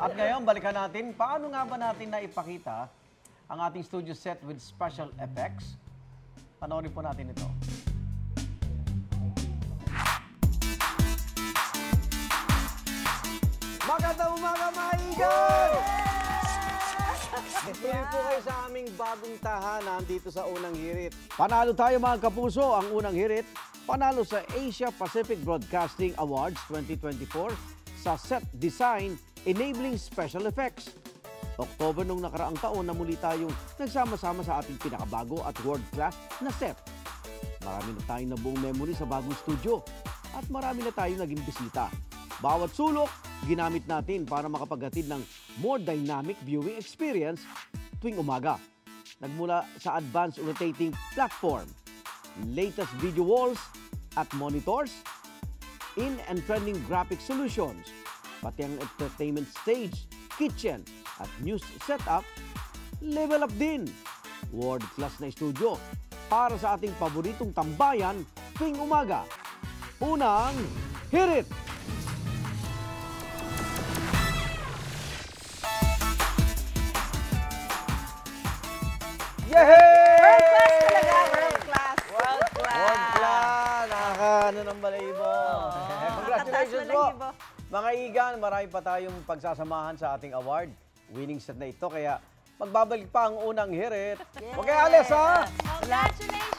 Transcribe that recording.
At ngayon, balikan natin, paano nga ba natin na ipakita ang ating studio set with special effects? Panoorin po natin ito. Magandang umaga, mga igan! Tuloy po kayo sa aming bagong tahanan dito sa Unang Hirit. Panalo tayo mga kapuso, ang Unang Hirit. Panalo sa Asia Pacific Broadcasting Awards 2024 sa Set Design Enabling Special Effects. October nung nakaraang taon na muli tayong nagsama-sama sa ating pinakabago at world-class na set. Marami na tayong nabuong memory sa bagong studio at marami na tayong naging bisita. Bawat sulok, ginamit natin para makapaghatid ng more dynamic viewing experience tuwing umaga. Nagmula sa advanced rotating platform, latest video walls at monitors, in and trending graphic solutions, pati ang entertainment stage, kitchen at news setup, level up din. World-class na studio para sa ating paboritong tambayan tuwing umaga. Unang Hirit! Yehey! World-class talaga, world-class. World-class! Nakakaano ng balahibo. Congratulations po! Balahibo. Mga igan, marami pa tayong pagsasamahan sa ating award. Winning set na ito, kaya magbabalik pa ang Unang Hirit. Huwag kayo alis, ha? Congratulations!